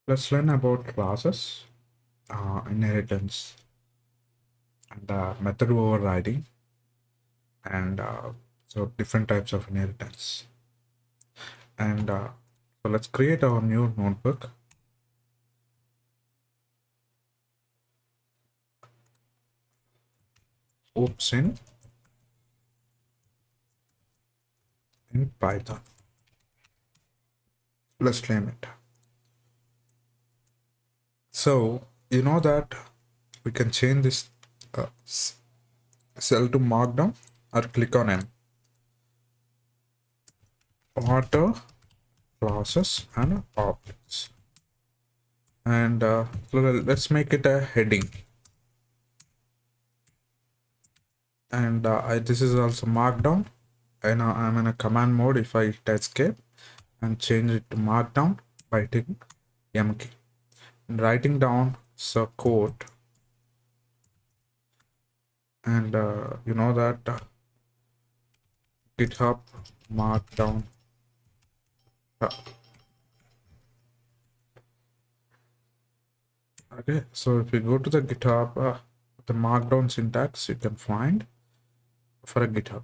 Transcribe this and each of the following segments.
Let's learn about classes, inheritance, and method overriding, and so different types of inheritance. And so let's create our new notebook. Oops, in Python. Let's name it. So you know that we can change this cell to markdown or click on M. Auto classes and objects. And let's make it a heading. And this is also markdown. And I'm in a command mode. If I hit escape and change it to markdown by hitting M key and writing down so code, and you know that GitHub markdown. Okay, so if you go to the GitHub, the markdown syntax you can find for a GitHub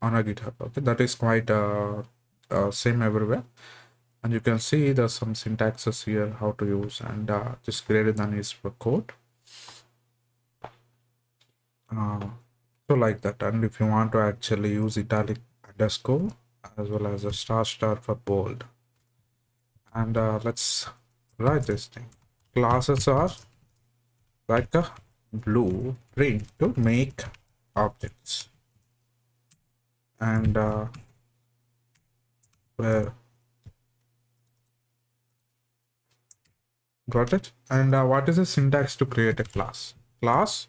on a GitHub. Okay, that is quite same everywhere. And you can see there's some syntaxes here how to use, and this greater than is for code. So like that. And if you want to actually use italic underscore as well as a star for bold. And let's write this thing. Classes are like a blueprint to make objects. And where got it? And what is the syntax to create a class? Class,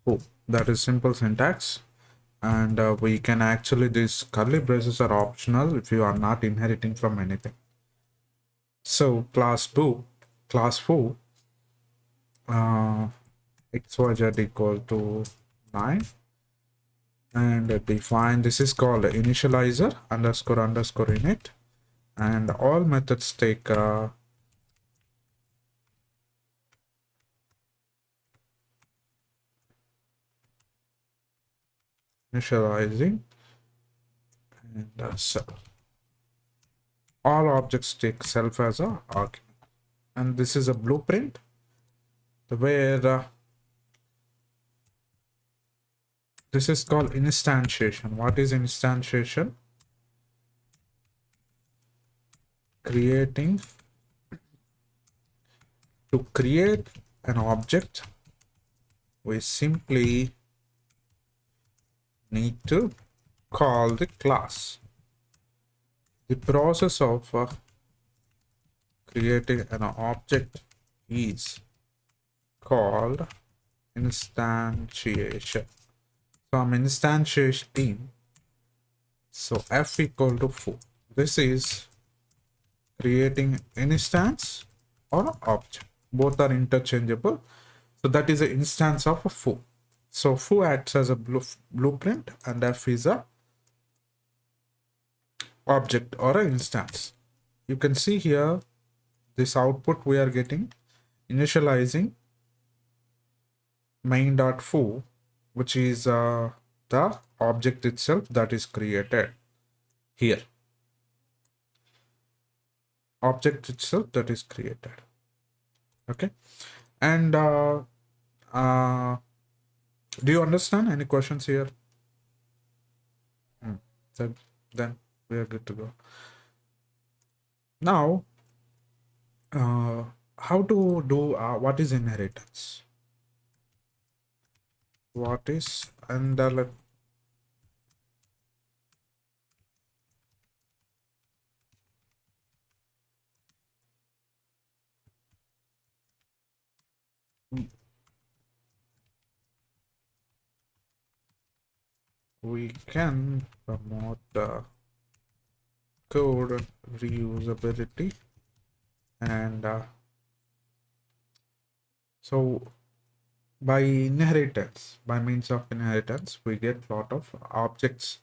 oh, that is simple syntax. And we can actually, these curly braces are optional if you are not inheriting from anything. So class 2, class 4, xyz equal to 9, and define, this is called initializer underscore underscore init, and all methods take initializing, and self. All objects take self as a argument. And this is a blueprint where this is called instantiation. What is instantiation? Creating, to create an object, we simply need to call the class. The process of creating an object is called instantiation. So I'm instantiating. So f equal to foo. This is creating an instance or an object. Both are interchangeable. So that is an instance of a foo. So foo acts as a blueprint, and f is a object or an instance. You can see here this output we are getting initializing main.foo, which is the object itself that is created here. Object itself that is created. Okay, and do you understand? Any questions here? Then we are good to go. Now, how to do what is inheritance? What is, and we can promote the code reusability, and so by inheritance, by means of inheritance, we get a lot of objects.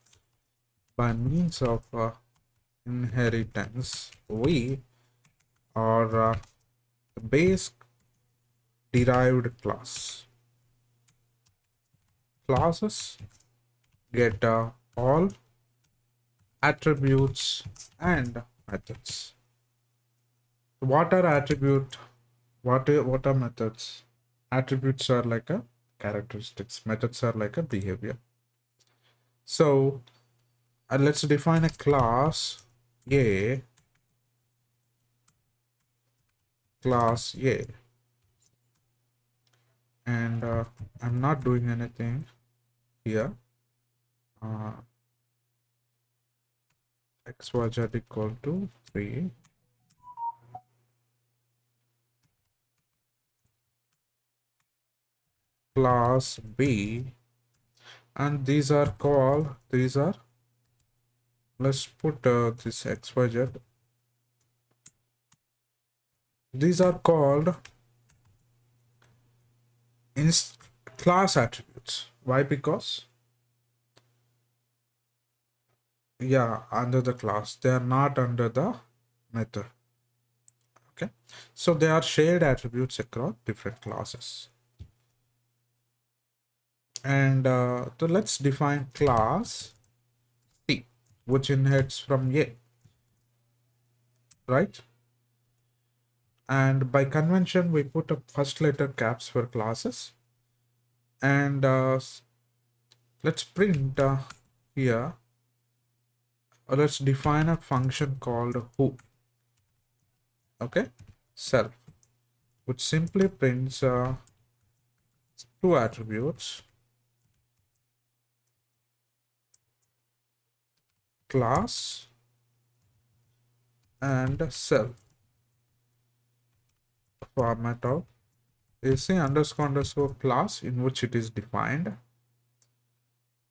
By means of inheritance, we are base derived class. Classes get all attributes and methods. What are attribute? What are methods? Attributes are like a characteristics. Methods are like a behavior. So let's define a class A. Class A, and I'm not doing anything here. Uh, xyz equal to 3. Class B, and these are, let's put this xyz. These are called class attributes. Why? Because, yeah, under the class, they are not under the method. Okay, so they are shared attributes across different classes. And so let's define class C, which inherits from A, right? And by convention, we put a first letter caps for classes. And let's print here, let's define a function called who. Okay, self, which simply prints two attributes, class and self. Format of AC underscore underscore class in which it is defined,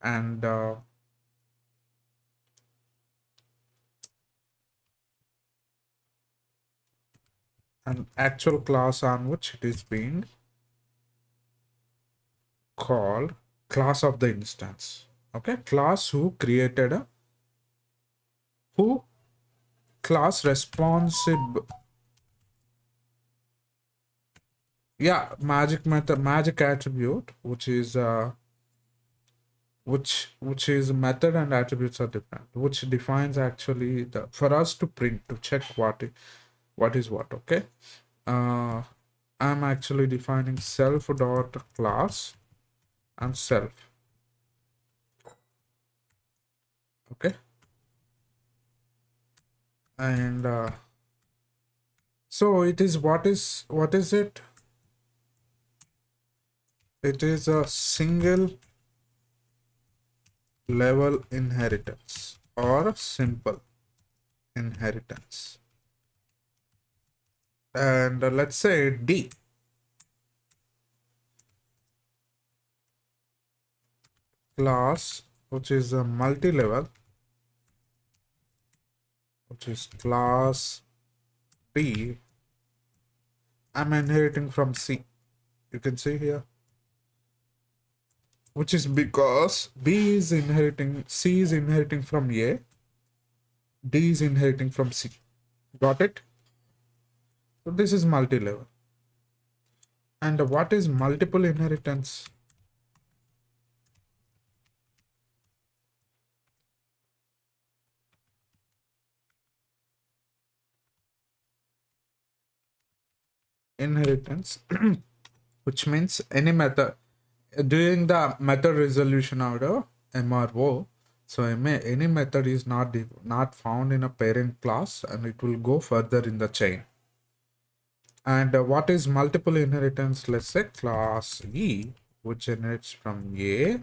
and an actual class on which it is being called, class of the instance. Okay, class who created a, who class responsible, yeah, magic method, magic attribute, which is which is method and attributes are different, which defines actually the, for us to print, to check what is what. Okay, I'm actually defining self dot class and self. Okay, and so it is, what is it? It is a single level inheritance or simple inheritance. And let's say D, class, which is a multi-level, which is class D. I'm inheriting from C. You can see here, which is because B is inheriting, C is inheriting from A, D is inheriting from C. Got it? So this is multi-level. And what is multiple inheritance? Inheritance, which means any method during the method resolution order, MRO. So any method is not found in a parent class, and it will go further in the chain. And what is multiple inheritance? Let's say class E, which inherits from A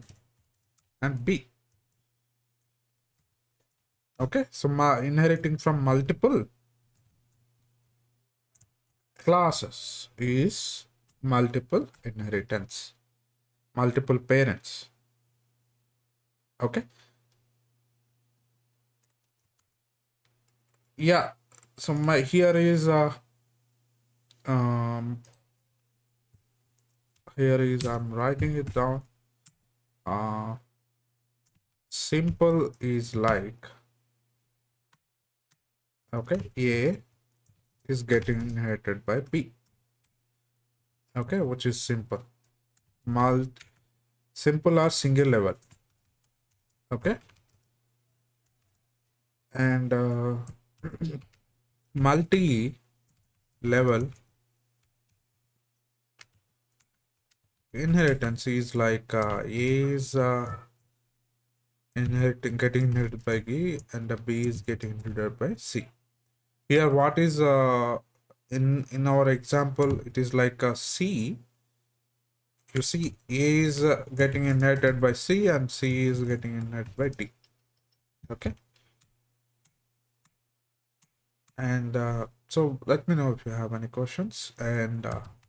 and B. Okay, so inheriting from multiple classes is multiple inheritance, multiple parents. Okay, yeah, so here is um here is, I'm writing it down. Simple is like, okay, A is getting inherited by B. Okay, which is simple. Mul Simple or single level. Okay, and multi level inheritance is like A is getting inherited by B, and the B is getting inherited by C. Here, what is in our example, it is like a C. You see, A is getting inherited by C, and C is getting inherited by D. Okay, and so let me know if you have any questions. And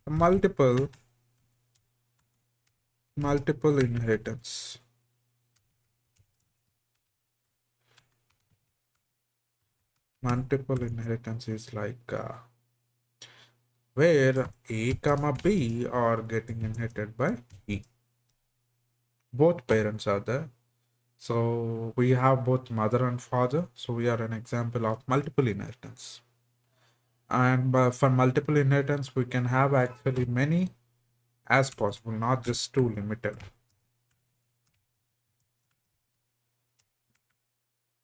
multiple multiple inheritance. Multiple inheritance is like where A comma B are getting inherited by E. Both parents are there. So we have both mother and father. So we are an example of multiple inheritance. And for multiple inheritance, we can have actually many as possible, not just two limited.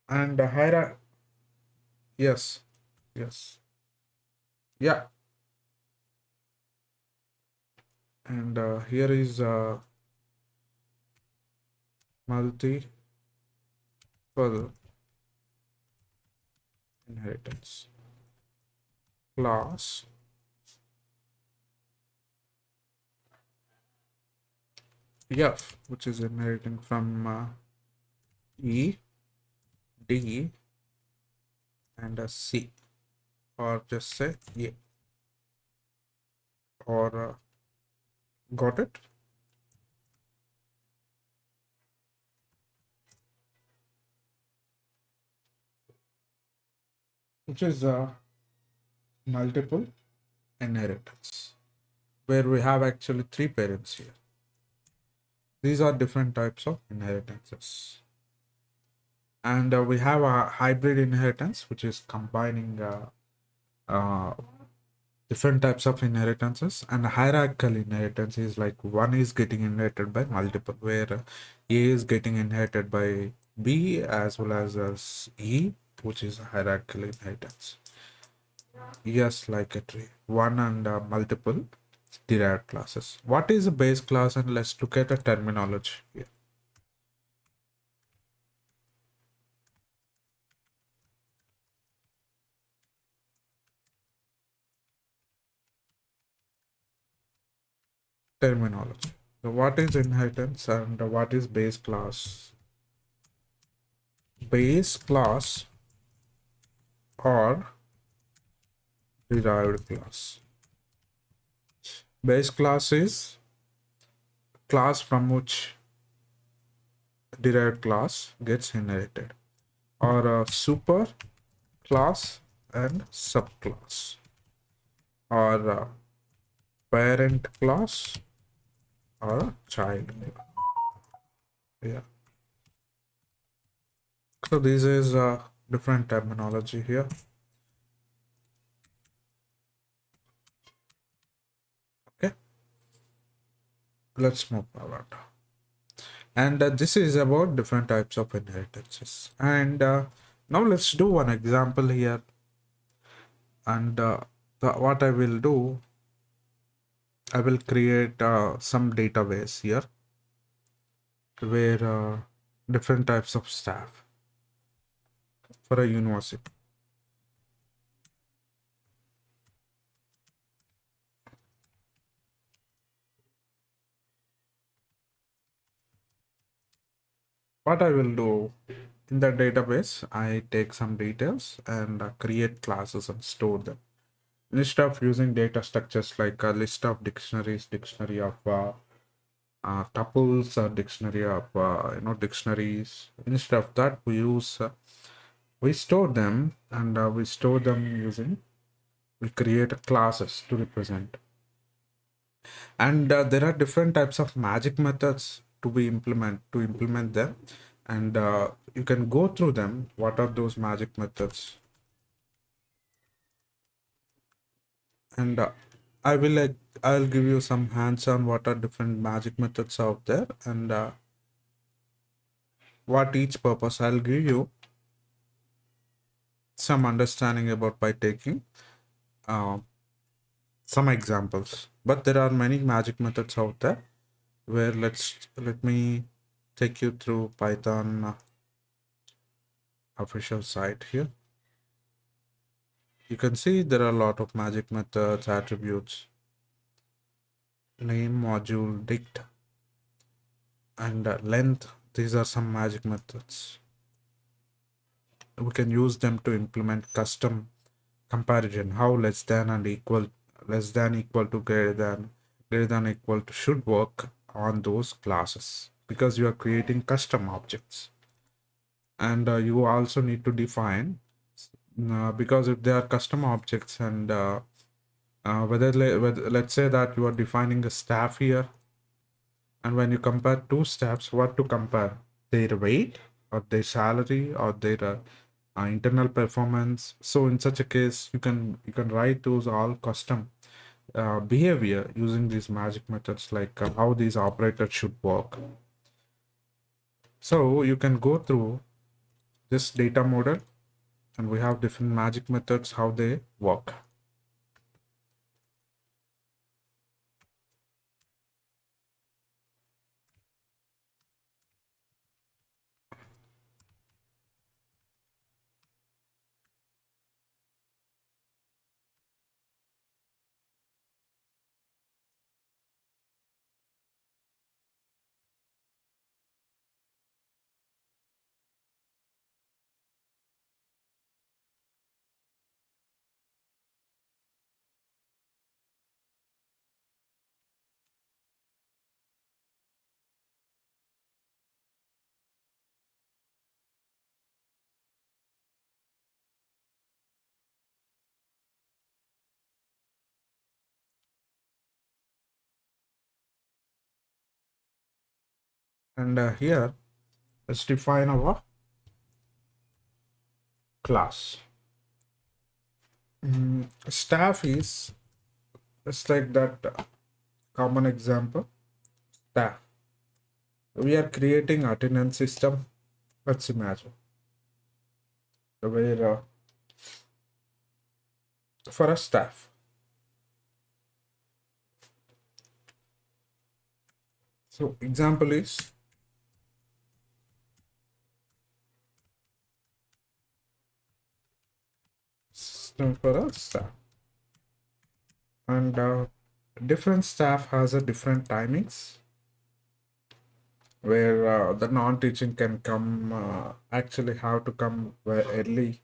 And hierarchy, yes, yes, yeah. And here is multiple inheritance class F, which is inheriting from E, D, and C, or just say A, or got it? Which is multiple inheritance, where we have actually three parents here. These are different types of inheritances. And we have a hybrid inheritance, which is combining uh, different types of inheritances. And hierarchical inheritance is like one is getting inherited by multiple, where A is getting inherited by B as well as E, which is a hierarchical inheritance. Yes, like a tree. One and multiple derived classes. What is a base class? And let's look at a terminology here. Terminology. So what is inheritance and what is base class? Base class or derived class. Base class is class from which derived class gets inherited, or a super class and subclass, or a parent class or a child class. Yeah. So this is a different terminology here. Okay. Let's move forward. And this is about different types of inheritances. And now let's do one example here. And what I will do, I will create some database here where different types of staff for a university. What I will do in the database, I take some details and create classes and store them. Instead of using data structures like a list of dictionaries, dictionary of tuples, or dictionary of dictionaries. Instead of that, we store them, and we store them using, we create classes to represent. And there are different types of magic methods to implement them, and you can go through them. What are those magic methods? And I will I'll give you some hands-on what are different magic methods out there, and what each purpose. I'll give you some understanding about by taking uh, some examples. But there are many magic methods out there where let me take you through Python official site here. You can see there are a lot of magic methods, attributes, name, module, dict, and length. These are some magic methods. We can use them to implement custom comparison, how less than equal to greater than equal to should work on those classes, because you are creating custom objects. And you also need to define, because if they are custom objects, and whether let's say that you are defining a staff here, and when you compare two staffs, what to compare, their weight or their salary or their internal performance. So in such a case, you can write those all custom behavior using these magic methods, like how these operators should work. So you can go through this data model, and we have different magic methods, how they work. And here, let's define our class. Staff is, let's take that common example, staff. We are creating attendance system. Let's imagine where for a staff. So example is system for a staff, and different staff has a different timings, where the non-teaching can come, actually have to come very early,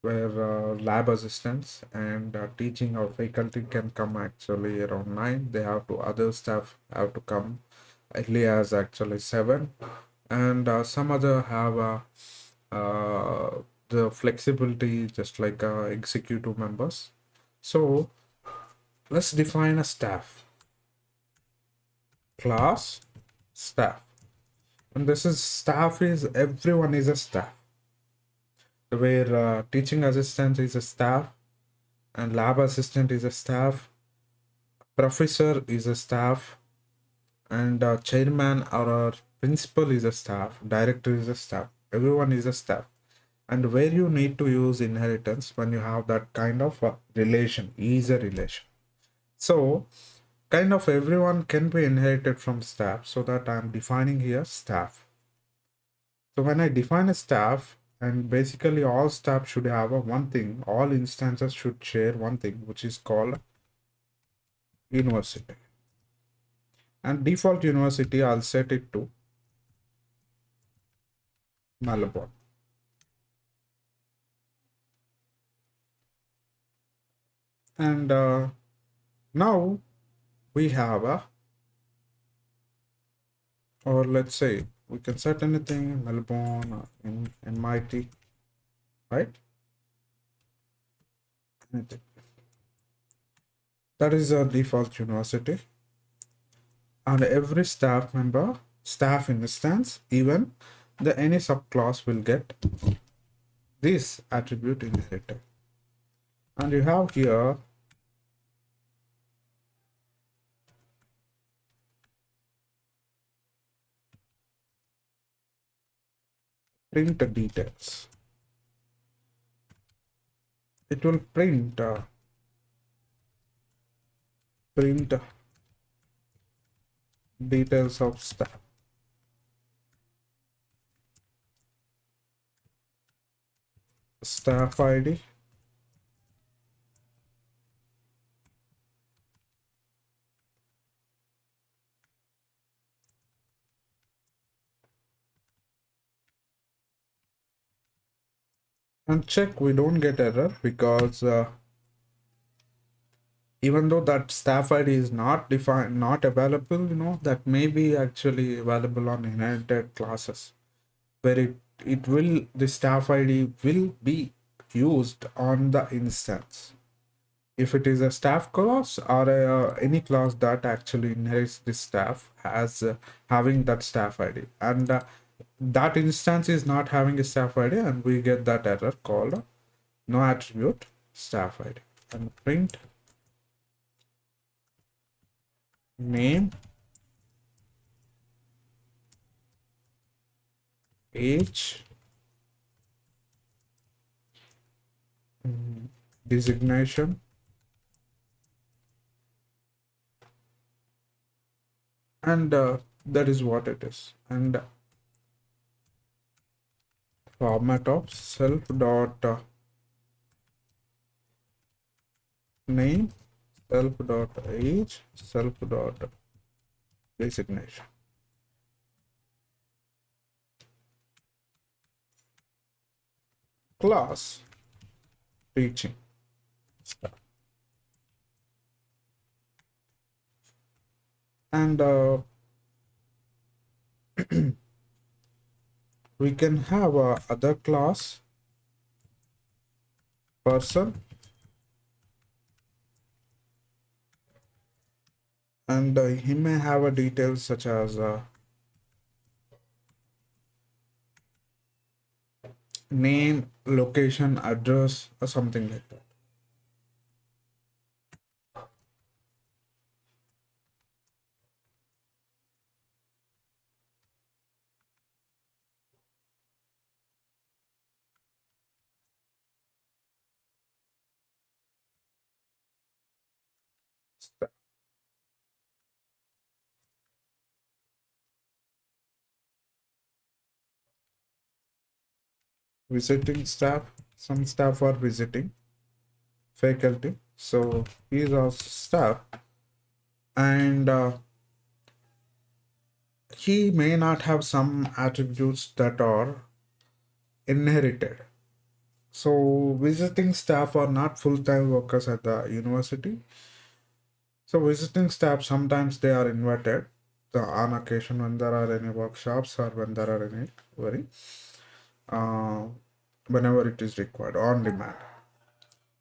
where lab assistants and teaching or faculty can come actually around 9. They have to, other staff have to come early as actually 7, and some other have the flexibility just like executive members. So let's define a staff class, staff, and this is staff is everyone is a staff, where teaching assistant is a staff, and lab assistant is a staff, professor is a staff, and chairman or principal is a staff, director is a staff, everyone is a staff. And where you need to use inheritance, when you have that kind of relation, is a relation. So kind of everyone can be inherited from staff, so that I'm defining here staff. So when I define a staff, and basically all staff should have a one thing, all instances should share one thing, which is called university. And default university, I'll set it to Malabon. And now we have a, or let's say we can set anything, Melbourne, in MIT, right? Anything. That is a default university. And every staff member, staff instance, even the any subclass will get this attribute inherited. And you have here print details. It will print details of staff ID, and check we don't get error because even though that staff ID is not defined, not available, that may be actually available on inherited classes where it will, the staff ID will be used on the instance. If it is a staff class or any class that actually inherits this staff as having that staff ID, and that instance is not having a staff ID, and we get that error called no attribute staff ID. And print name, age, designation, and that is what it is. And format of self dot name, self dot age, self dot designation. Class teaching stuff. And we can have other class person, and he may have a details such as name, location, address, or something like that. Visiting staff, some staff are visiting faculty, so he is our staff, and he may not have some attributes that are inherited. So visiting staff are not full-time workers at the university. So visiting staff, sometimes they are invited on occasion when there are any workshops or when there are any very uh, whenever it is required on demand.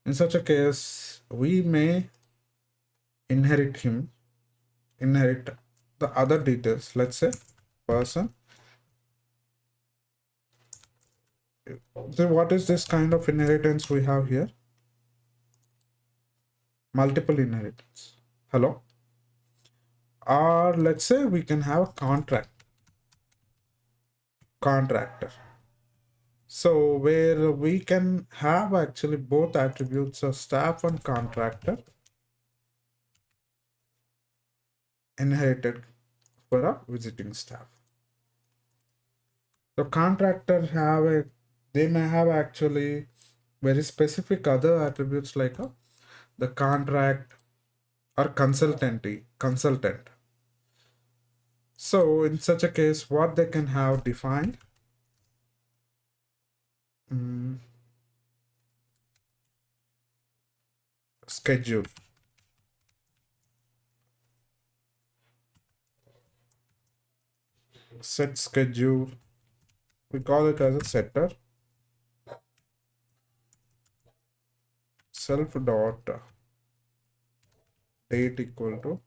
In such a case, we may inherit him, inherit the other details. Let's say person. So what is this kind of inheritance we have here? Multiple inheritance. Hello? Or let's say we can have a contractor. So where we can have actually both attributes of staff and contractor inherited for a visiting staff. So contractor have a, they may have actually very specific other attributes like the contract or consultant. So in such a case, what they can have defined, mm, schedule, set schedule, we call it as a setter, self dot date equal to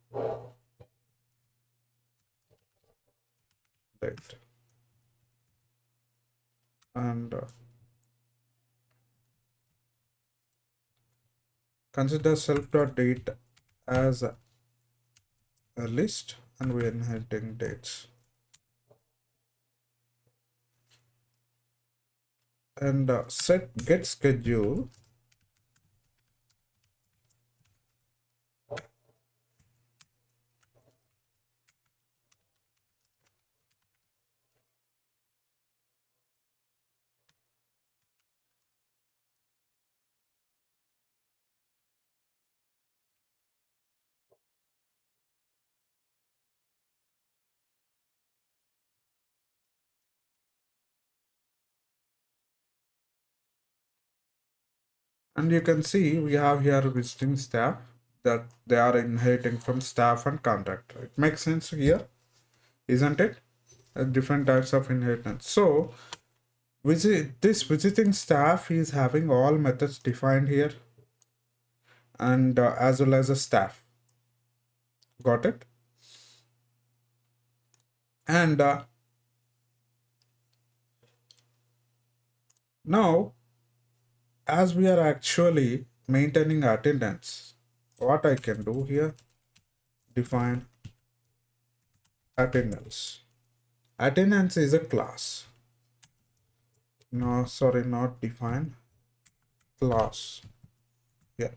date, and consider self dot date as a list, and we're inheriting dates. and set get schedule. And you can see we have here visiting staff, that they are inheriting from staff and contractor. It makes sense here, isn't it? Different types of inheritance. So this visiting staff is having all methods defined here, and as well as a staff. Got it? And now, as we are actually maintaining attendance, what I can do here, define attendance. Attendance is a class. No, sorry, not define, class. Yeah.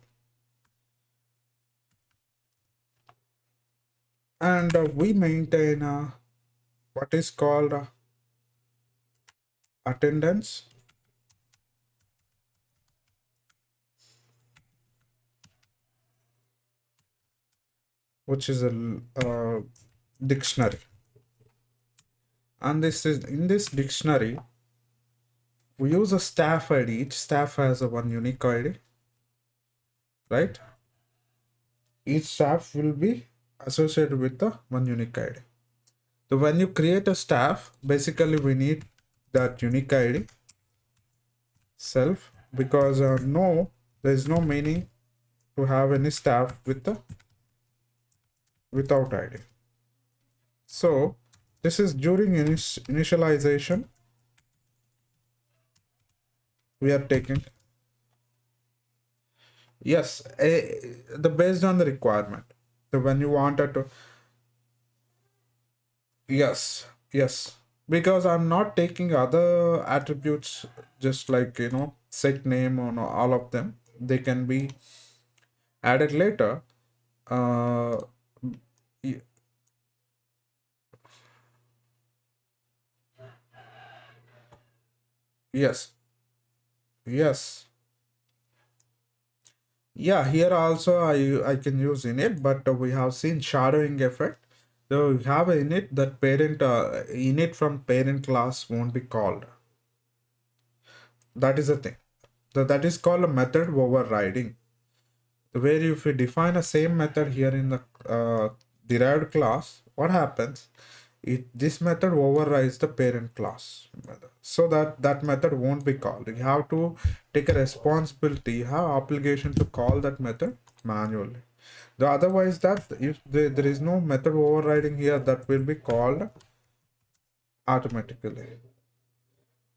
And we maintain what is called attendance, which is a dictionary. And this is in this dictionary, we use a staff ID. Each staff has a one unique ID, right? Each staff will be associated with the one unique ID. So when you create a staff, basically we need that unique ID self, because no, there is no meaning to have any staff with the without ID. So this is during initialization we are taking. Yes, the based on the requirement. So when you wanted to, yes, yes, because I'm not taking other attributes, just like set name or no, all of them. They can be added later. Uh, y- yes, yes, yeah. Here also I can use init, but we have seen shadowing effect. So we have init that parent init from parent class won't be called. That is the thing. That is called a method overriding, where if we define a same method here in the derived class, what happens? This method overrides the parent class method, so that method won't be called. You have to take a responsibility, you have obligation to call that method manually. Otherwise, that if there is no method overriding here, that will be called automatically.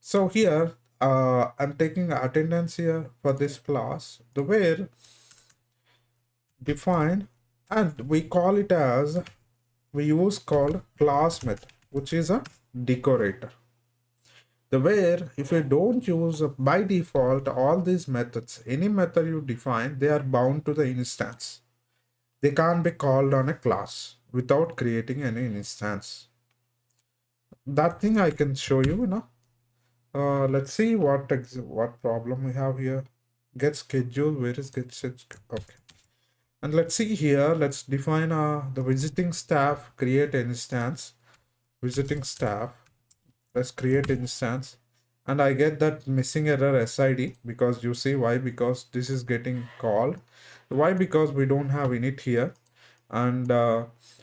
So here I'm taking attendance here for this class, the where define, and we call it as, we use called class method, which is a decorator. The where if you don't use by default all these methods, any method you define, they are bound to the instance. They can't be called on a class without creating any instance. That thing I can show you, let's see what problem we have here. Get schedule, where is get schedule? Okay. And let's see here, let's define the visiting staff, create instance, visiting staff, let's create instance. And I get that missing error SID, because you see why, because this is getting called. Why? Because we don't have init here. And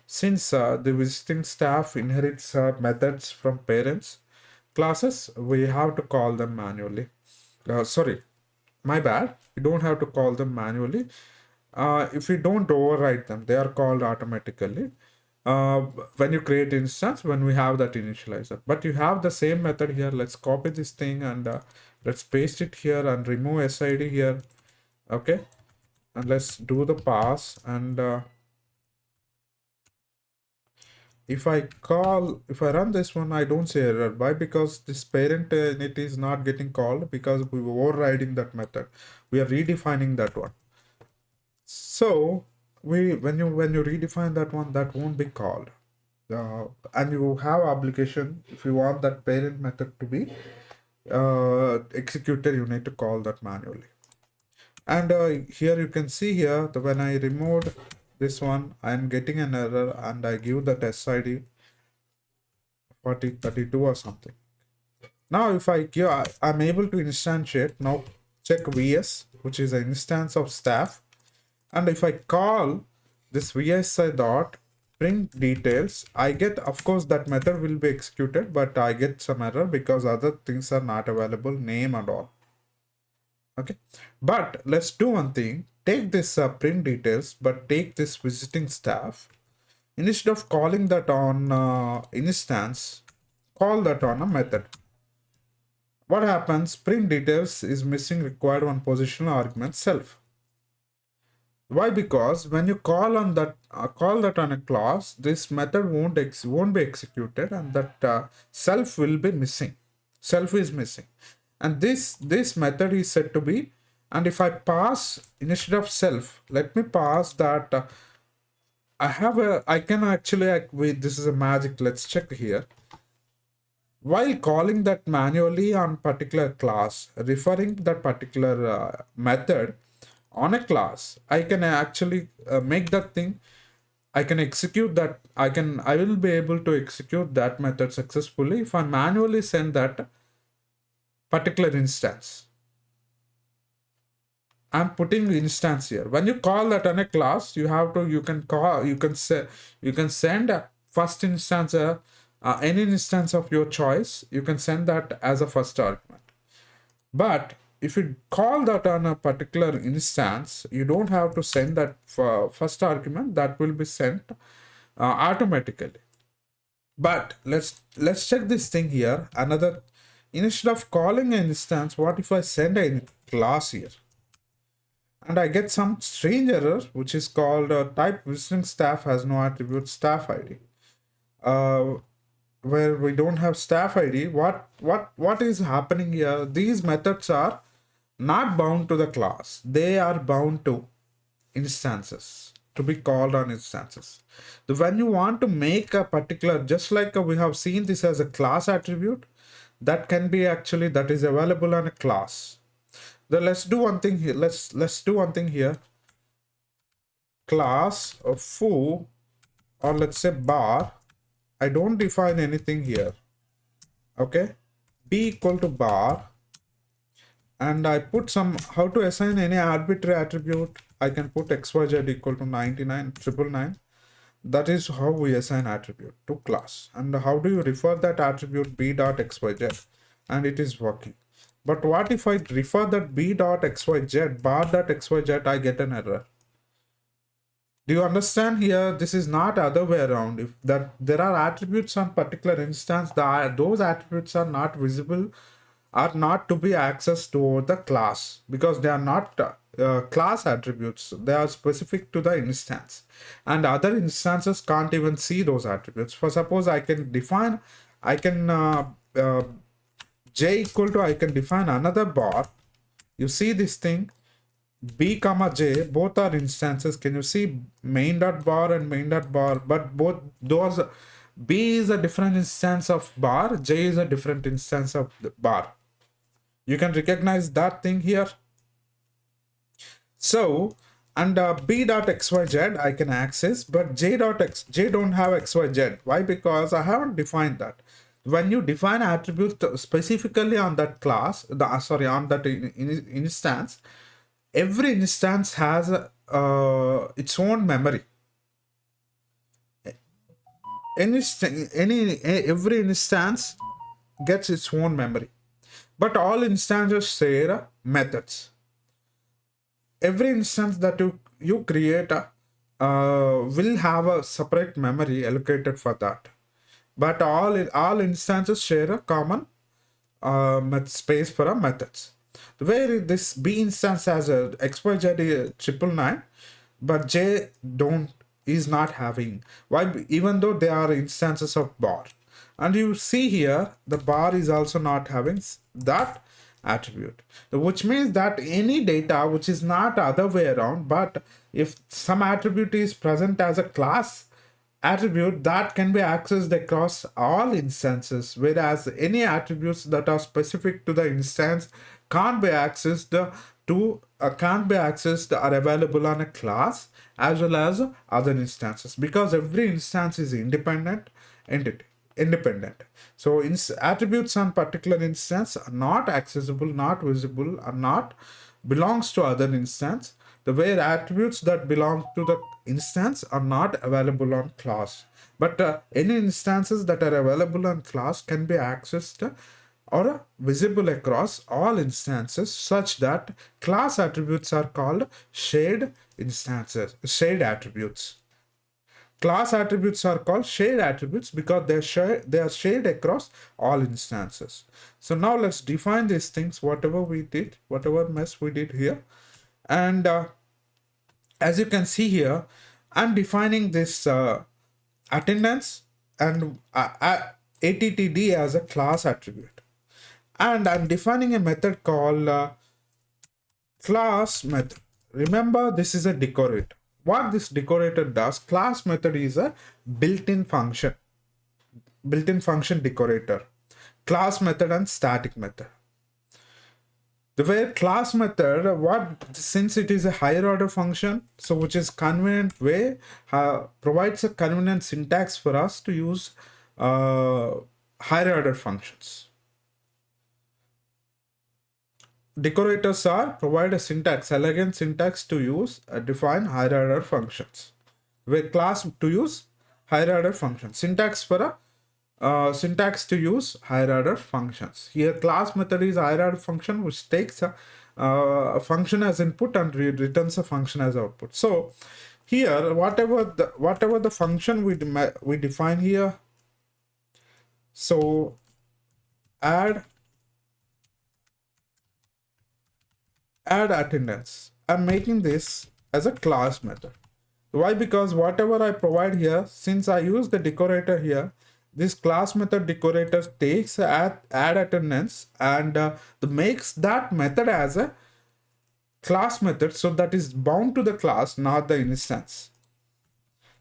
since the visiting staff inherits methods from parents classes, we have to call them manually. Sorry, my bad. You don't have to call them manually. If you don't override them, they are called automatically. Uh, when you create instance, when we have that initializer, but you have the same method here. Let's copy this thing and let's paste it here and remove SID here. Okay, and let's do the pass and if I run this one, I don't see error. Why? Because this parent init is not getting called because we were overriding that method. We are redefining that one. So when you redefine that one, that won't be called. And you have obligation if you want that parent method to be executed, you need to call that manually. And here you can see here that when I removed this one, I am getting an error, and I give that SID 4032 or something. Now if I give, I'm able to instantiate. Now check VS, which is an instance of staff, and if I call this VSI dot print details, I get, of course, that method will be executed, but I get some error because other things are not available, name and all. Okay, but let's do one thing. Take this print details, but take this visiting staff. Instead of calling that on instance, call that on a method. What happens? Print details is missing required one positional argument self. Why? Because when you call that on a class, this method won't be executed, and that self will be missing. Self is missing, and this method is said to be. And if I pass instead of self, let me pass that. I can actually, wait, this is a magic. Let's check here. While calling that manually on particular class, referring that particular method on a class, I can actually make that thing. I can execute that. I will be able to execute that method successfully if I manually send that particular instance. I'm putting instance here. When you call that on a class, you can call, you can send a first instance, any instance of your choice. You can send that as a first argument. But if you call that on a particular instance, you don't have to send that first argument. That will be sent automatically. But let's check this thing here. Another, instead of calling an instance, what if I send a class here? And I get some strange error, which is called type visiting staff has no attribute staff ID. Where we don't have staff ID. What is happening here? These methods are not bound to the class. They are bound to instances, to be called on instances. So when you want to make a particular, just like we have seen this as a class attribute, that can be actually, that is available on a class. Then let's do one thing here. Let's do one thing here. Class of foo, or let's say bar. I don't define anything here. Okay, b equal to bar, and I put some, how to assign any arbitrary attribute. I can put xyz equal to 99,999. That is how we assign attribute to class. And how do you refer that attribute b dot xyz? And it is working. But what if I refer that b dot xyz, bar dot xyz, I get an error. Do you understand here? This is not other way around. If that there are attributes on particular instance, those attributes are not visible, are not to be accessed to the class, because they are not class attributes. They are specific to the instance, and other instances can't even see those attributes. For suppose I can define, I can j equal to, I can define another bar. You see this thing, b comma j, both are instances. Can you see main dot bar and main dot bar? But both those, b is a different instance of bar, j is a different instance of the bar. You can recognize that thing here. So, and b dot xyz I can access, but j don't have xyz. Why? Because I haven't defined that. When you define attribute specifically on that class, on that instance, every instance has its own memory. Every instance gets its own memory, but all instances share methods. Every instance that you create will have a separate memory allocated for that, but all instances share a common space for a methods. Where this b instance has a xyz 999, but j don't is not having. Why? Even though they are instances of bar. And you see here, the bar is also not having that attribute, which means that any data which is not other way around, but if some attribute is present as a class attribute, that can be accessed across all instances, whereas any attributes that are specific to the instance can't be accessed can't be accessed or available on a class as well as other instances, because every instance is independent entity, independent. So attributes on particular instance are not accessible, not visible, or not belongs to other instance, the way attributes that belong to the instance are not available on class. But any instances that are available on class can be accessed or visible across all instances, such that class attributes are called shared instances, shared attributes. Class attributes are called shared attributes because they are shared across all instances. So now let's define these things, whatever we did, whatever mess we did here. And as you can see here, I'm defining this attendance and attd as a class attribute. And I'm defining a method called class method. Remember, this is a decorator. What this decorator does, class method is a built-in function decorator. Class method and static method. The way class method, since it is a higher order function, so which is convenient way, provides a convenient syntax for us to use higher order functions. Decorators provide a syntax, elegant syntax to use define higher order functions. Where class to use higher order functions. Syntax for a syntax to use higher order functions. Here class method is higher order function which takes a function as input and returns a function as output. So here whatever the function we define here, so add attendance, I'm making this as a class method. Why? Because whatever I provide here, since I use the decorator here, this class method decorator takes add attendance and makes that method as a class method, so that is bound to the class, not the instance.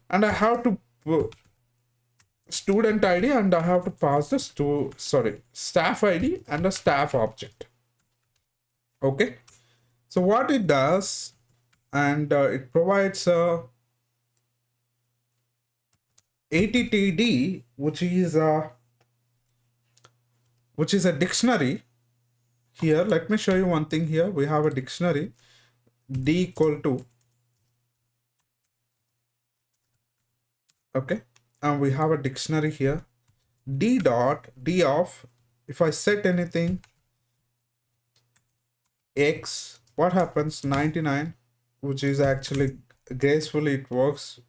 And I have to student ID and I have to pass the staff ID and a staff object. Okay, so what it does, and it provides a attd, which is a dictionary. Here let me show you one thing. Here we have a dictionary d equal to, okay, and we have a dictionary here d dot d of, if I set anything x, what happens, 99, which is actually gracefully it works.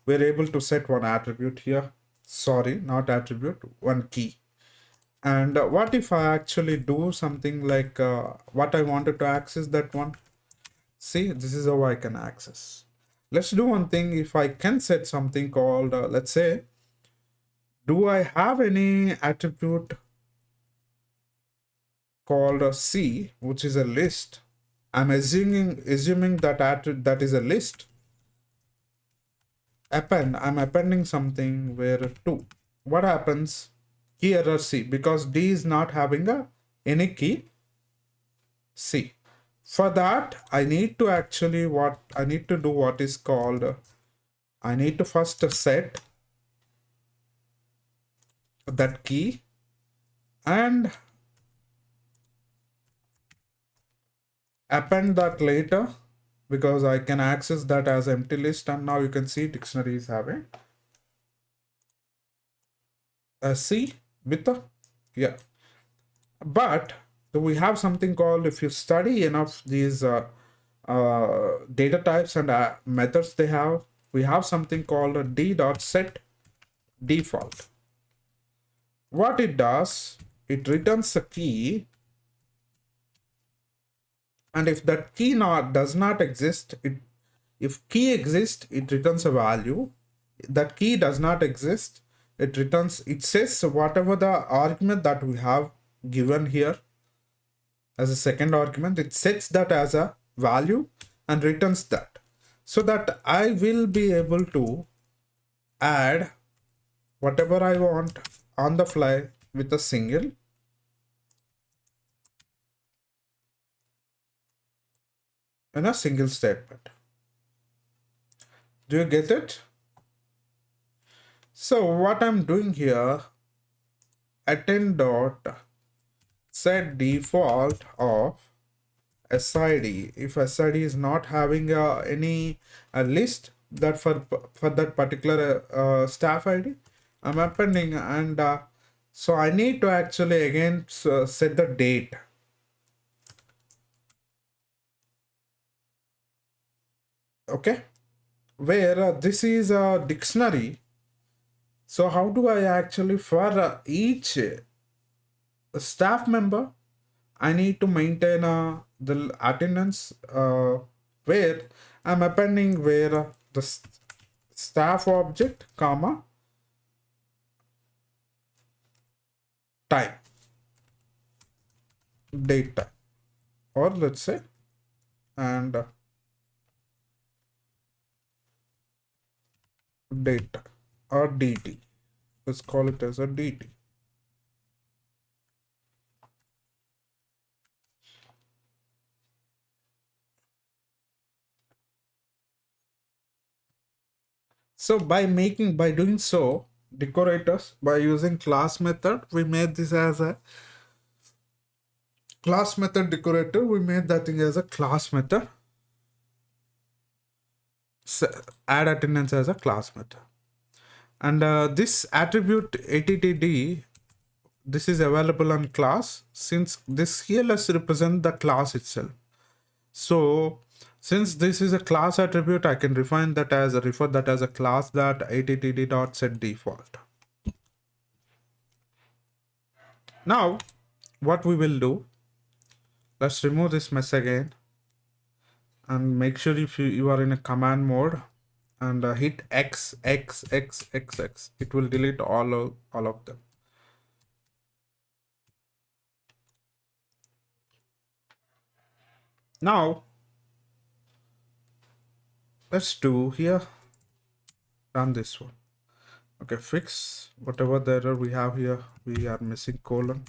We're able to set one attribute here, sorry, not attribute, one key. And what if I actually do something like what I wanted to access that one? See, this is how I can access. Let's do one thing. If I can set something called let's say, do I have any attribute called C, which is a list? I'm assuming that that is a list. Append, I'm appending something where 2. What happens? Key error C, because D is not having any key C. For that, I need to actually do what is called, I need to first set that key and append that later, because I can access that as empty list. And now you can see dictionary is having a C with a, yeah. But we have something called, if you study enough these data types and methods they have, we have something called a d.set default. What it does, it returns a key, and if that key does not exist, If key exists, it returns a value. That key does not exist, it returns, it says whatever the argument that we have given here as a second argument, it sets that as a value and returns that, so that I will be able to add whatever I want on the fly with a single in a single statement. Do you get it? So what I'm doing here, attend dot set default of SID. If SID is not having any list that for that particular staff ID, I'm appending, and so I need to actually again set the date. Okay, where this is a dictionary. So how do I actually, for each staff member, I need to maintain the attendance, where I'm appending where the staff object comma time, date time, or let's say, and date time, or DT. Let's call it as a DT. So by doing so, decorators, by using class method, we made this as a class method decorator. We made that thing as a class method. So add attendance as a class method. And this attribute attd, this is available on class, since this here let's represent the class itself. So since this is a class attribute, I can refer that as a class that attd dot set default. Now what we will do, let's remove this mess again, and make sure if you are in a command mode, and hit X, it will delete all of them. Now let's do here, run this one. Okay, fix whatever the error we have here. We are missing colon.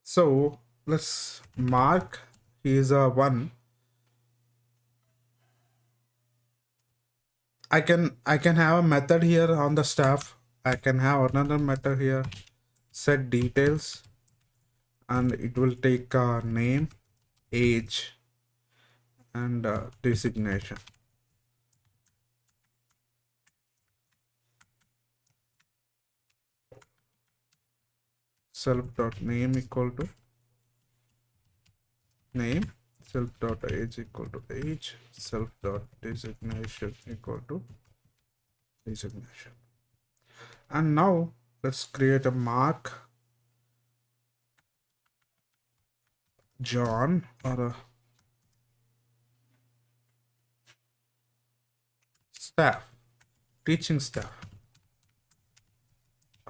So let's mark he is a 1. I can have a method here on the staff. I can have another method here, set details, and it will take name, age, and designation. Self dot name equal to name, self dot age equal to age, self dot designation equal to designation. And now let's create a mark John, or a staff, teaching staff.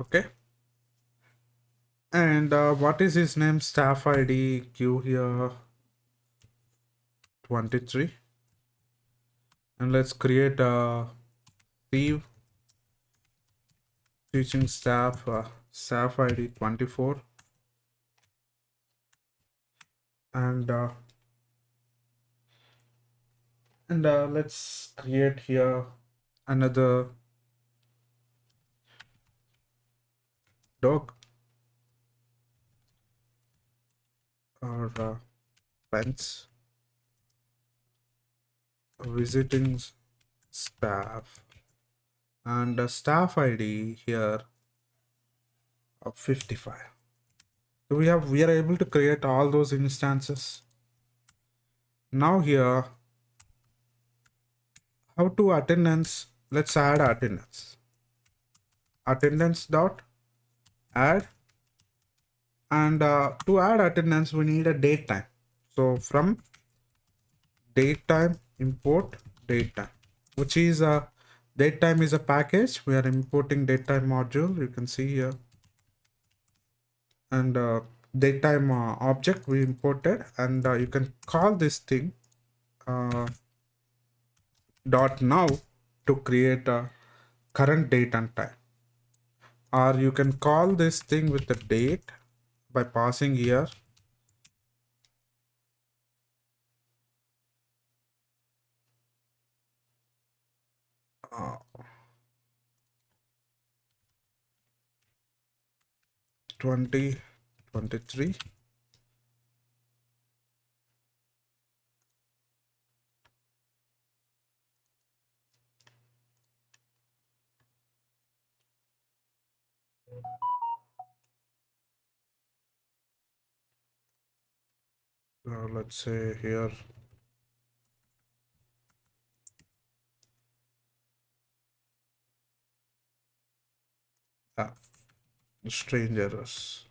Okay, and what is his name? Staff ID Q here 23, and let's create a Steve teaching staff, staff ID 24, and let's create here another dog, or fence, visiting staff, and staff ID here of 55. So we are able to create all those instances. Now here, how to attendance, let's add attendance. Attendance dot add And to add attendance, we need a date time. So from date time import date time, which is a date time is a package. We are importing date time module. You can see here, and date time object we imported, and you can call this thing uh, dot now to create a current date and time, or you can call this thing with the date by passing here 2023. Let's say here uh, strange errors,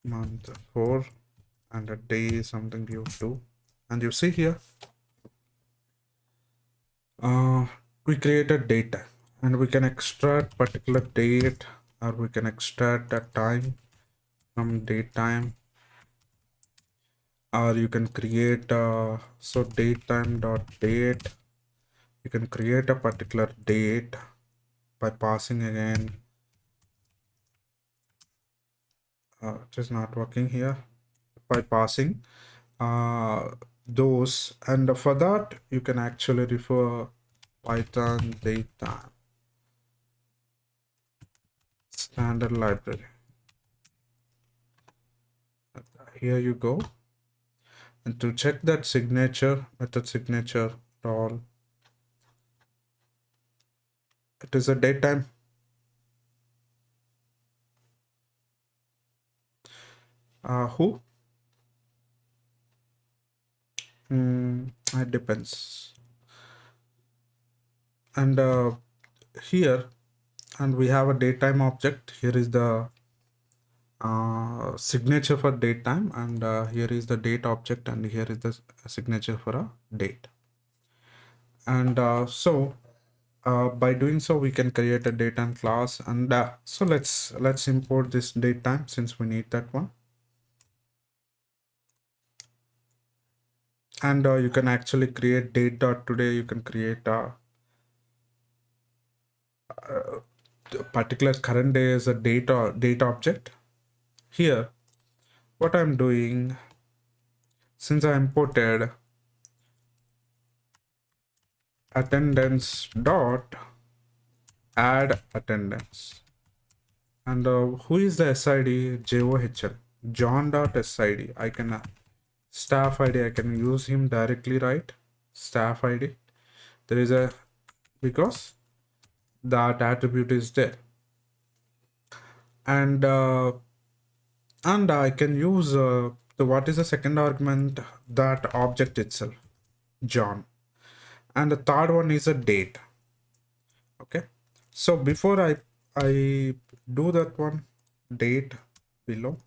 month 4, and a day something you do, and you see here uh, we created data, and we can extract particular date, or we can extract a time from date time, or you can create so date time dot date. You can create a particular date by passing again. It is not working here. By passing those, and for that you can actually refer Python data standard library. Here you go, and to check that signature, method signature at all, it is a datetime. Who? It depends. And here, and we have a datetime object. Here is the signature for date time, and here is the date object, and here is the signature for a date. And by doing so, we can create a datetime class. And so let's import this datetime, since we need that one. And you can actually create date dot today. You can create a particular current day as a date object. Here, what I'm doing, since I imported attendance dot add attendance, and who is the SID? JOHL, John dot SID. I can staff ID, I can use him directly, right? Staff ID, there is a, because that attribute is there. And I can use the what is the second argument, that object itself, John, and the third one is a date. Okay, so before I do that one, date below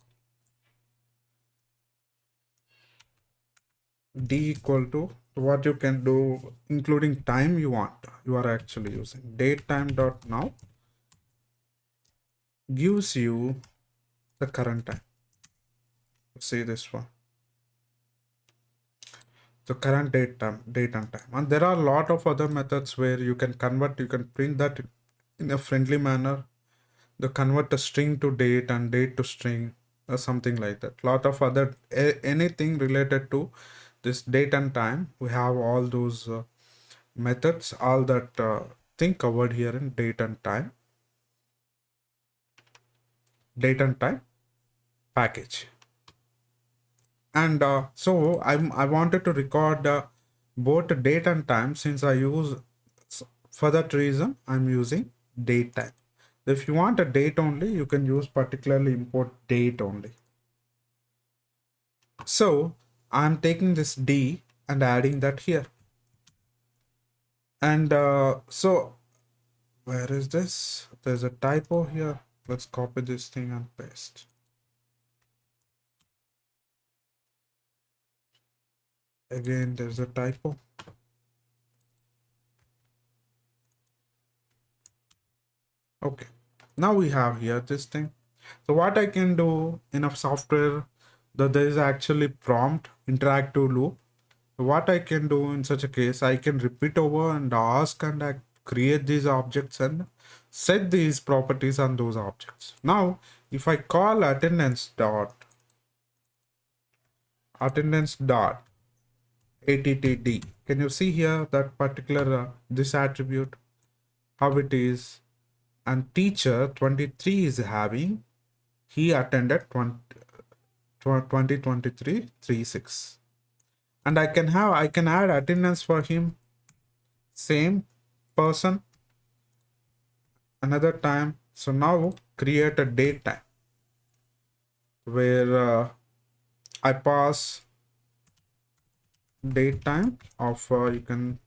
d equal to, what you can do, including time you want, you are actually using date time dot now gives you the current time. See this one, the current date and time. And there are a lot of other methods where you can convert, you can print that in a friendly manner, the convert a string to date and date to string, or something like that. Lot of other anything related to this date and time, we have all those methods, all that thing covered here in date and time package. And so I wanted to record both date and time, since I use, for that reason I'm using date time. If you want a date only, you can use particularly import date only. So I'm taking this D and adding that here. And so where is this? there's a typo here. Let's copy this thing and paste. Again, there's a typo. Okay, now we have here this thing. So what I can do in a software that there is actually prompt interactive loop. What I can do in such a case, I can repeat over and ask and I create these objects and set these properties on those objects. Now, if I call attendance dot attd, can you see here that particular this attribute how it is? And teacher 23 is having, he attended 2023 36, and I can add attendance for him, same person, another time. So now create a date time where I pass date time of you can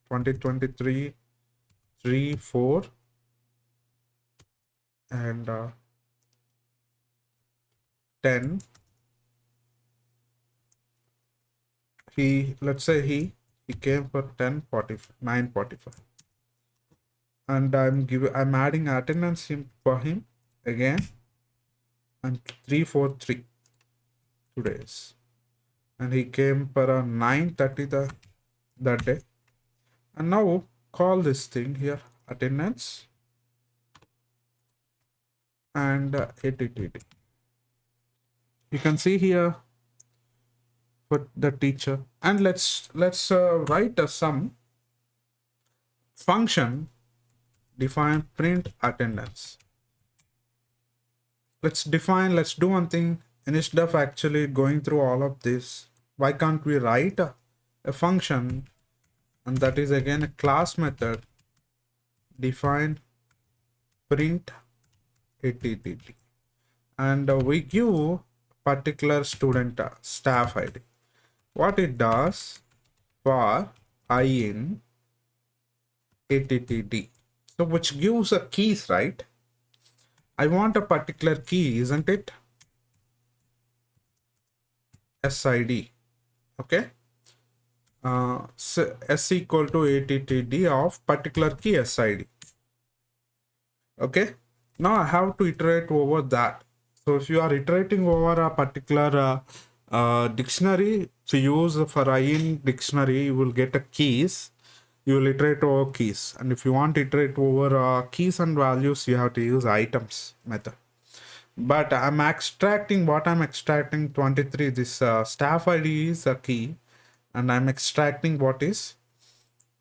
2023 3 4 and 10. He, let's say he came for 10:45 9:45, and I'm adding attendance for him again, and 343 2 days, and he came for 9:30 that day. And now call this thing here attendance and attd. You can see here for the teacher, and let's write some function define print attendance. Let's do one thing. Instead of actually going through all of this, why can't we write a function, and that is again a class method define print attd, and we give particular student staff id. What it does for I in attd, so which gives a keys, right? I want a particular key, isn't it? SID. Okay. So S equal to attd of particular key SID. Okay. Now I have to iterate over that. So if you are iterating over a particular dictionary to use for I in dictionary, you will get a keys. You will iterate over keys, and if you want to iterate over keys and values, you have to use items method. But I'm extracting 23. This staff ID is a key, and I'm extracting what is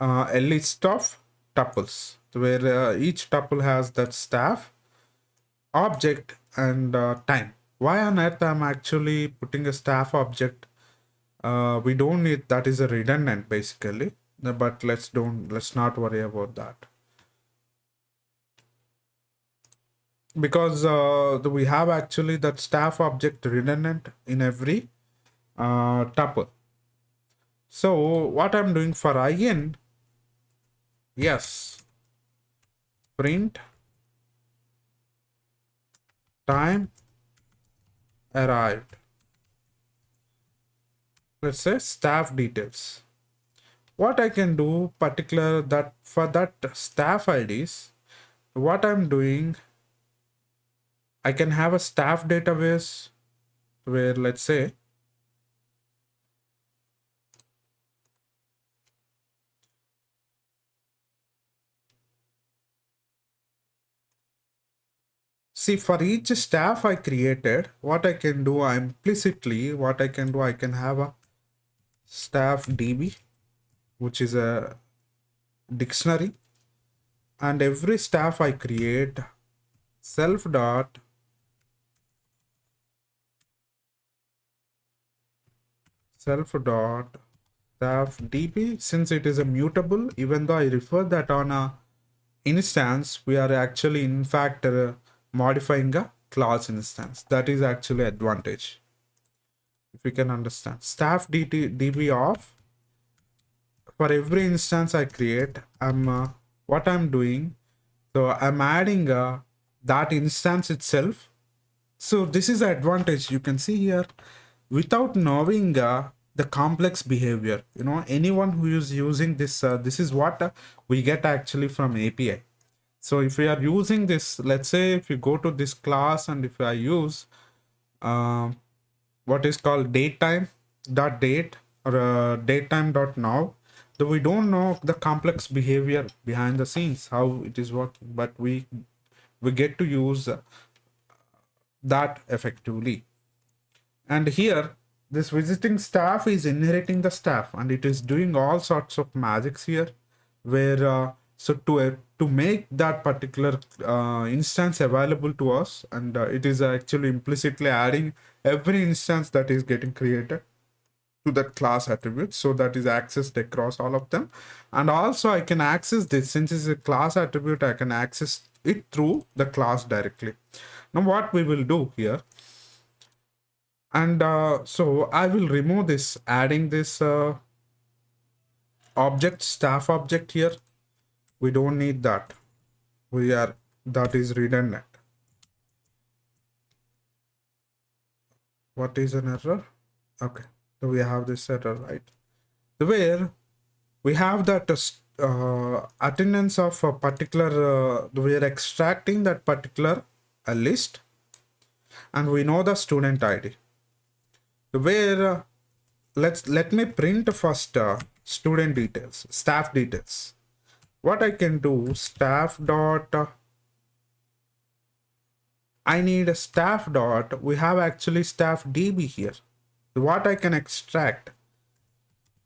a list of tuples where each tuple has that staff object and time. Why on earth I'm actually putting a staff object? We don't need that, is a redundant basically, but let's not worry about that, because we have actually that staff object redundant in every tuple. So what I'm doing for in, yes, print time arrived, let's say staff details. What I can do particular that for that staff IDs, what I'm doing, I can have a staff database where, let's say, see, for each staff I created, what I can do, I can have a staff DB, which is a dictionary, and every staff I create self dot staff DB. Since it is a mutable, even though I refer that on a instance, we are actually in fact modifying a class instance. That is actually advantage, if you can understand. Staff DB of, for every instance I create, what I'm doing, So I'm adding that instance itself. So this is the advantage you can see here. Without knowing the complex behavior, anyone who is using this, this is what we get actually from API. So if we are using this, let's say if you go to this class and if I use uh, what is called datetime.date or datetime.now, though we don't know the complex behavior behind the scenes, how it is working, but we get to use that effectively. And here, this visiting staff is inheriting the staff, and it is doing all sorts of magics here. Where so to make that particular instance available to us, and it is actually implicitly adding every instance that is getting created to that class attribute, so that is accessed across all of them. And also I can access this, since it's a class attribute, I can access it through the class directly. Now what we will do here, and so I will remove this, adding this object, staff object here. We don't need that. That is redundant. What is an error? Okay, so we have this error, right? Where we have that attendance of a particular, we are extracting that particular list, and we know the student ID. Where let me print first student details, staff details. What I can do, staff dot I need a staff dot, we have actually staff db here. What I can extract,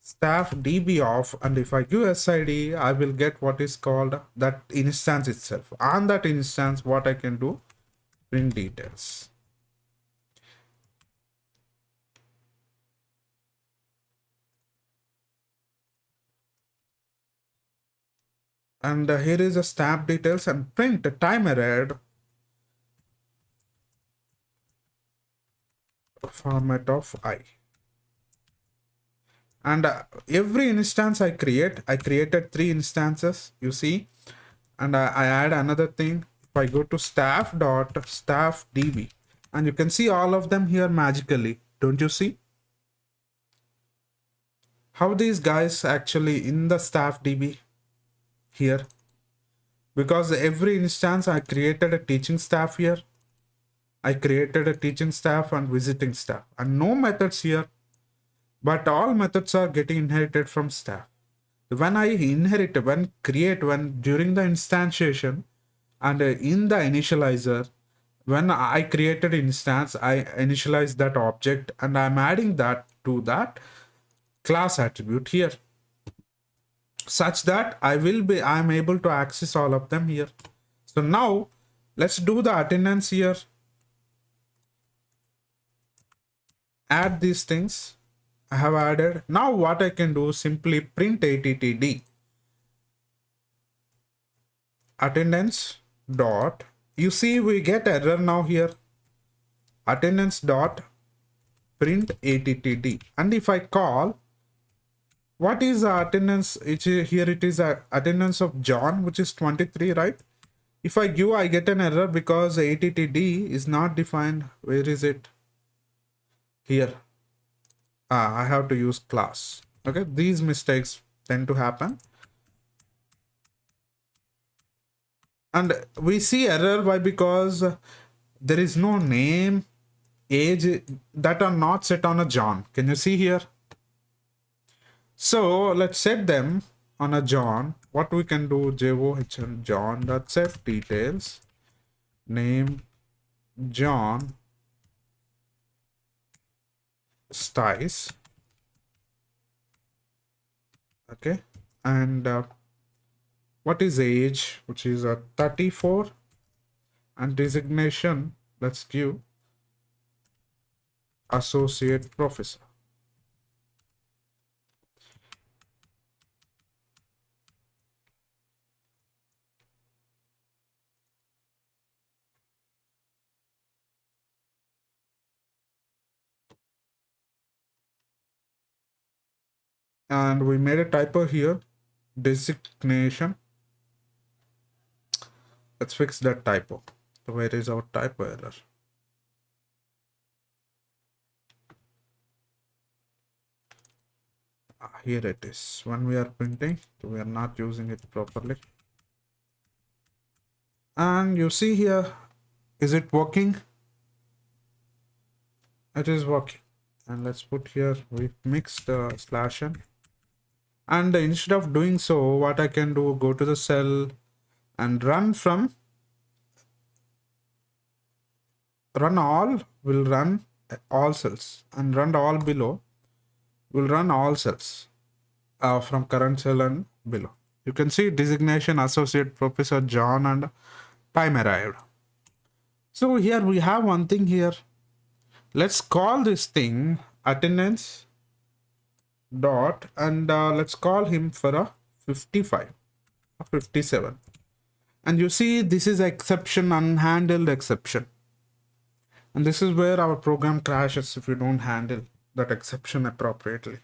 staff db of, and if I give sid, I will get what is called that instance itself. On that instance, what I can do, print details. And here is a staff details, and print time arrayed format of I. And every instance I created 3 instances, you see. And I add another thing. If I go to staff dot staff db, and you can see all of them here magically, don't you see how these guys actually in the staff db here? Because every instance I created a teaching staff here, I created a teaching staff and visiting staff, and no methods here, but all methods are getting inherited from staff. When I inherit, when during the instantiation, and in the initializer, when I created instance, I initialize that object, and I'm adding that to that class attribute here, such that I'm able to access all of them here. So now let's do the attendance here. Add these things. I have added. Now what I can do, simply print attd attendance dot. You see we get error now here. Attendance dot print attd, and if I call, what is the attendance? Here it is attendance of John, which is 23, right? If I give, I get an error because attd is not defined. Where is it? Here. I have to use class. Okay, these mistakes tend to happen. And we see error. Why? Because there is no name, age that are not set on a John. Can you see here? So let's set them on a John. What we can do, john John dot set details, name John, styles. Okay, and what is age, which is a 34, and designation, let's give associate professor. And we made a typo here, designation. Let's fix that typo. So where is our typo error? Here it is. When we are printing, so we are not using it properly. And you see here, is it working? It is working. And let's put here, we mixed slash n. And instead of doing so, what I can do, go to the cell and run all, will run all cells, and run all below will run all cells from current cell and below. You can see designation associate Professor John and time arrived. So here we have one thing here. Let's call this thing attendance dot, and let's call him for a 55 or 57. And you see this is exception, unhandled exception. And this is where our program crashes if you don't handle that exception appropriately.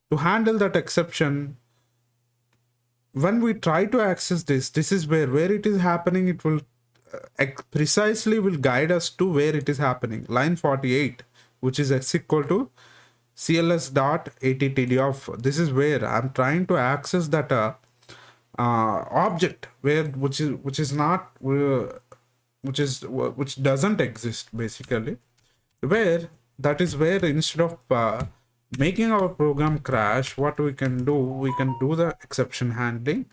To handle that exception, when we try to access this is where it is happening. It will precisely will guide us to where it is happening. Line 48, which is x equal to cls dot attd of. This is where I'm trying to access that object which doesn't exist basically. Where that is where instead of making our program crash, what we can do the exception handling.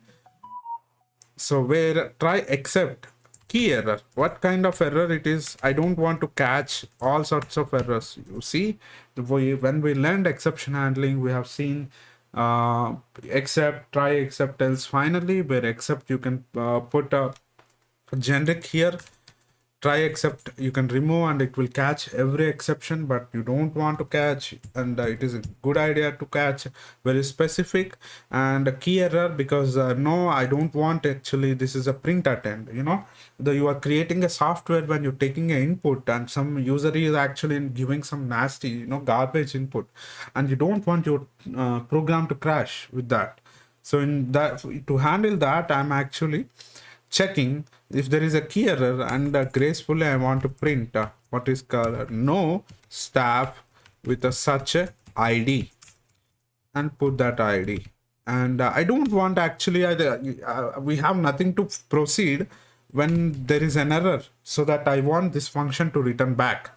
So where try except key error, what kind of error it is, I don't want to catch all sorts of errors. You see, when we learned exception handling, we have seen except, try except else. Finally, where except you can put a generic here. Try except you can remove and it will catch every exception, but you don't want to catch, and it is a good idea to catch very specific and a key error, because no, I don't want, actually this is a print attend, you are creating a software when you're taking an input and some user is actually giving some nasty garbage input, and you don't want your program to crash with that. So in that, to handle that, I'm actually checking if there is a key error, and gracefully I want to print what is called no staff with a such a id, and put that id. And I don't want, actually we have nothing to proceed when there is an error, so that I want this function to return back.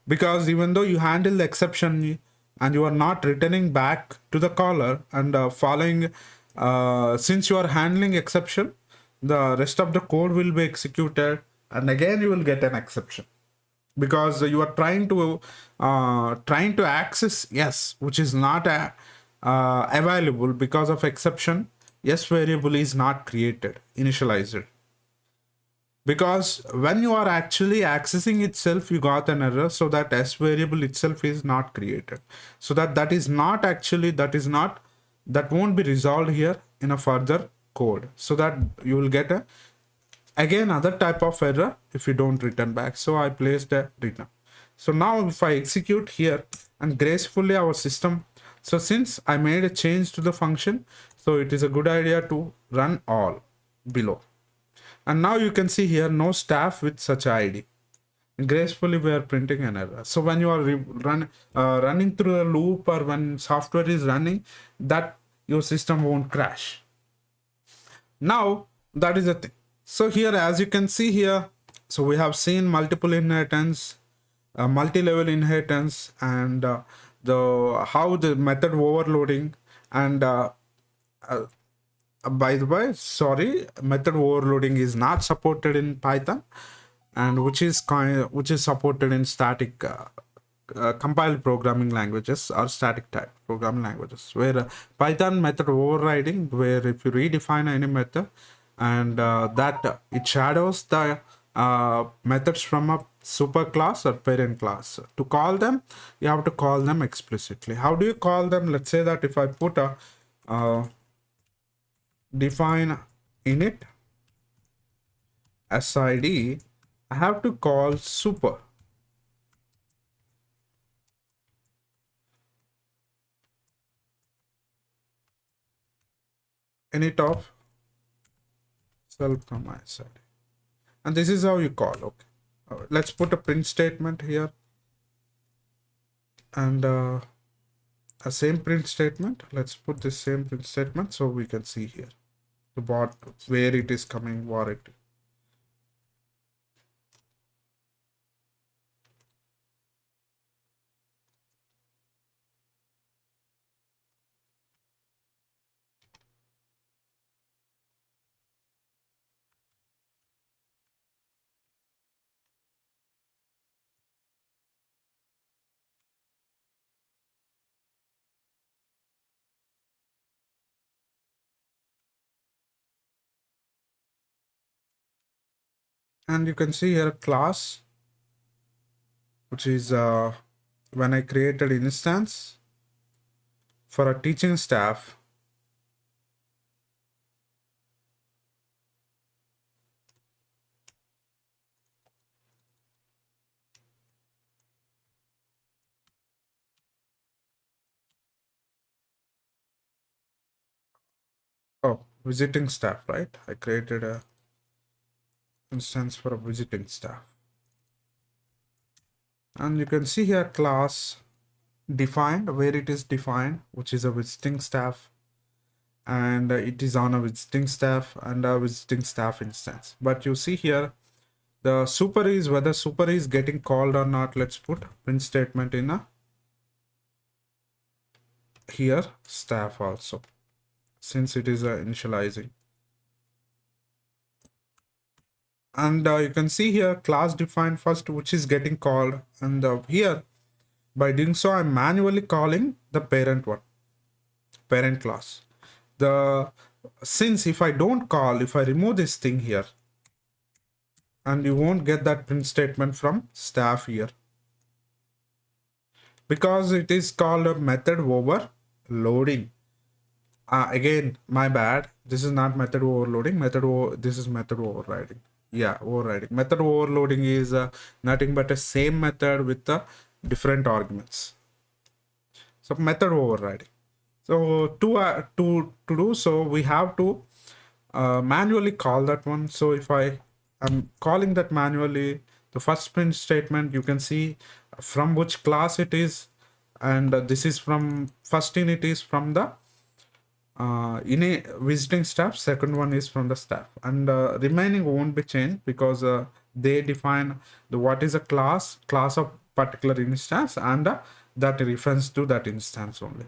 Because even though you handle the exception and you are not returning back to the caller and following, since you are handling exception, the rest of the code will be executed, and again you will get an exception, because you are trying to access yes, which is not available because of exception. Yes variable is not created, initialized, because when you are actually accessing itself, you got an error, so that s variable itself is not created, so that is not actually, that won't be resolved here in a further code, so that you will get a again other type of error if you don't return back. So I placed a return. So now if I execute here, and gracefully our system, so since I made a change to the function, so it is a good idea to run all below. And now you can see here no staff with such id. Gracefully we are printing an error. So when you are running through a loop, or when software is running, that your system won't crash. Now that is the thing. So here, as you can see here, so we have seen multiple inheritance, multi-level inheritance, and the how the method overloading, and by the way, sorry, method overloading is not supported in Python, and which is supported in static compiled programming languages or static type programming languages, where Python method overriding, where if you redefine any method, and that it shadows the methods from a superclass or parent class. To call them, you have to call them explicitly. How do you call them? Let's say that if I put a define init sid, I have to call super. Init of help from my side. And this is how you call. Okay. Let's put a print statement here. And a same print statement. Let's put this same print statement so we can see here the bot where it is coming, what it. And you can see here a class, which is when I created instance for a teaching staff. Oh, visiting staff, right? I created a instance for a visiting staff. And you can see here class defined, where it is defined, which is a visiting staff. And it is on a visiting staff and a visiting staff instance. But you see here, the super is, whether super is getting called or not. Let's put print statement in a here staff also, since it is initializing. And you can see here class defined first, which is getting called. And here, by doing so, I'm manually calling the parent one, parent class. Since if I don't call, if I remove this thing here, and you won't get that print statement from staff here, because it is called a method overloading. Again, my bad. This is not method overloading. This is method overriding. Yeah, overriding. Method overloading is nothing but a same method with different arguments. So method overriding. So to do so, we have to manually call that one. So if I am calling that manually, the first print statement, you can see from which class it is, and this is from first init is from the in a visiting staff, second one is from the staff, and remaining won't be changed because they define the what is a class of particular instance, and that refers to that instance only.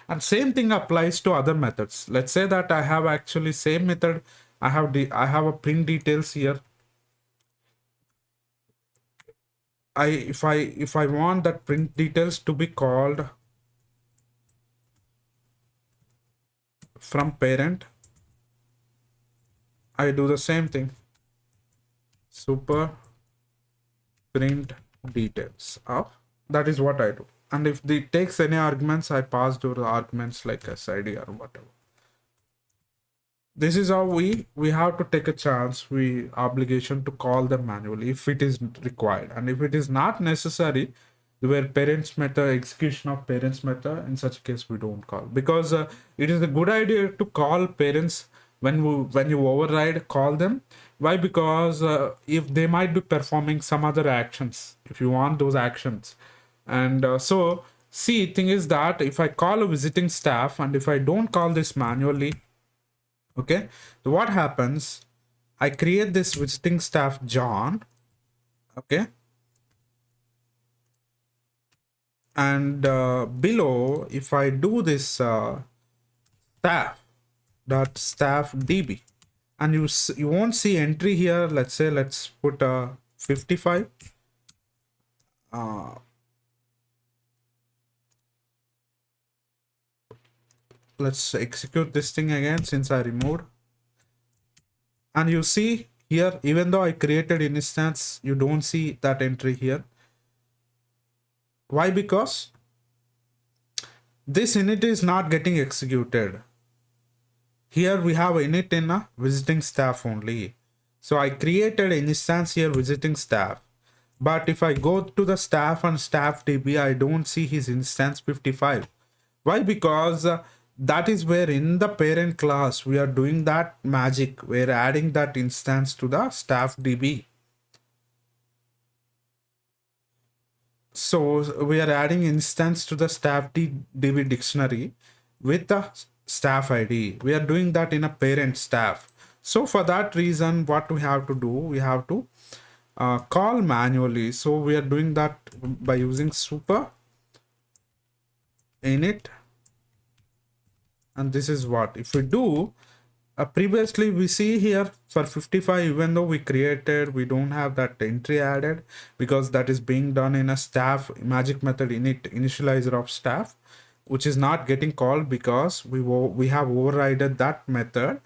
And same thing applies to other methods. Let's say that I have actually same method. I have a print details here. If I want that print details to be called from parent, I do the same thing. Super print details of, that is what I do. And if it takes any arguments, I pass to the arguments like SID or whatever. This is how we have to take a chance, we obligation to call them manually if it is required. And if it is not necessary, where parents method, execution of parents method, in such case we don't call, because it is a good idea to call parents when you override, call them. Why? Because if they might be performing some other actions, if you want those actions. And so see, thing is that if I call a visiting staff and if I don't call this manually, okay, so what happens, I create this visiting staff John, okay, and below, if I do this staff db, and you won't see entry here. Let's say let's put 55. Let's execute this thing again since I removed. And you see here, even though I created an instance, you don't see that entry here. Why? Because this init is not getting executed. Here we have init in a visiting staff only. So I created an instance here visiting staff. But if I go to the staff and staff DB, I don't see his instance 55. Why? Because that is where in the parent class we are doing that magic. We're adding that instance to the staff db. So we are adding instance to the db dictionary with the staff id. We are doing that in a parent staff. So for that reason, what we have to do, we have to call manually. So we are doing that by using super init. And this is what if we do. Previously we see here for 55, even though we created, we don't have that entry added because that is being done in a staff magic method init initializer of staff, which is not getting called because we have overridden that method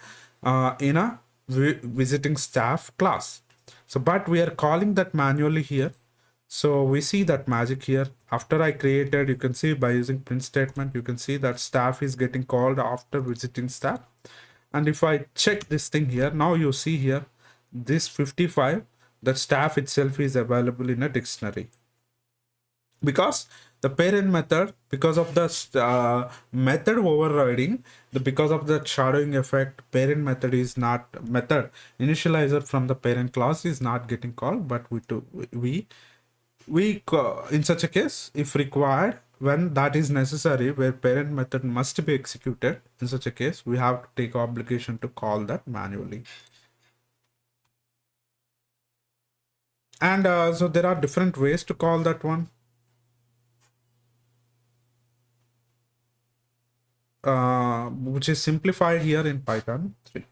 in a visiting staff class. So but we are calling that manually here. So we see that magic here. After I created, you can see by using print statement, you can see that staff is getting called after visiting staff. And if I check this thing here, now you see here, this 55, the staff itself is available in a dictionary. Because the parent method, because of the method overriding, because of the shadowing effect, parent method is not method initializer from the parent class is not getting called, but in such a case, if required, when that is necessary, where parent method must be executed, in such a case we have to take obligation to call that manually. And so there are different ways to call that one, which is simplified here in Python 3,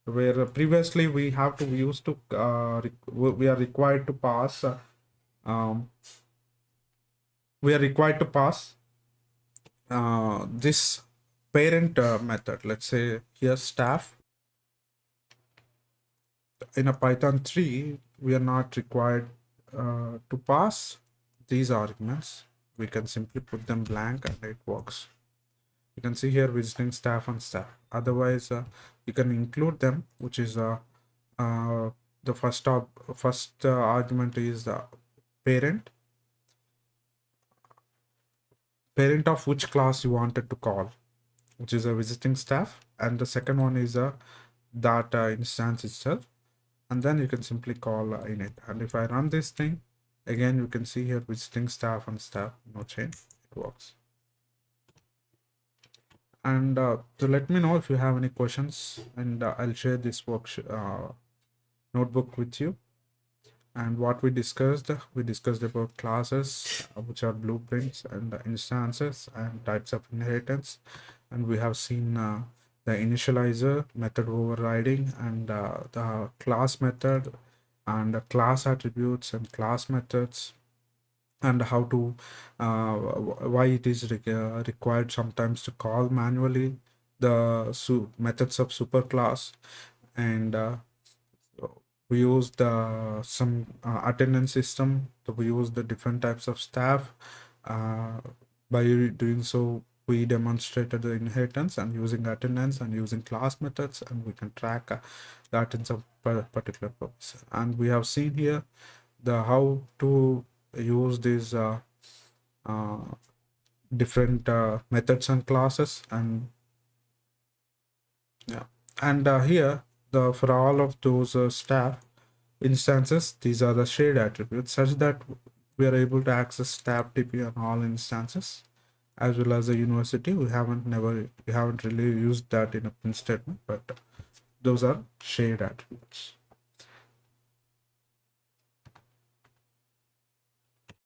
where previously we have to use to we are required to pass um, we are required to pass this parent method. Let's say here staff. In a Python 3, we are not required to pass these arguments. We can simply put them blank and it works. You can see here visiting staff and staff. Otherwise, you can include them, which is the first argument is the parent. Parent of which class you wanted to call, which is a visiting staff, and the second one is that instance itself. And then you can simply call init. And if I run this thing again, you can see here visiting staff and staff, no change, it works. And so let me know if you have any questions, and I'll share this notebook with you. And what we discussed about classes, which are blueprints, and instances and types of inheritance. And we have seen the initializer, method overriding, and the class method, and class attributes and class methods, and how to why it is required sometimes to call manually the methods of superclass. And we use the some attendance system. So we use the different types of staff. By doing so, we demonstrated the inheritance and using attendance and using class methods, and we can track the attendance of particular purpose. And we have seen here the how to use these different methods and classes. And yeah, and here for all of those staff instances, these are the shared attributes such that we are able to access staff db on all instances, as well as the university. We haven't really used that in a print statement, but those are shared attributes.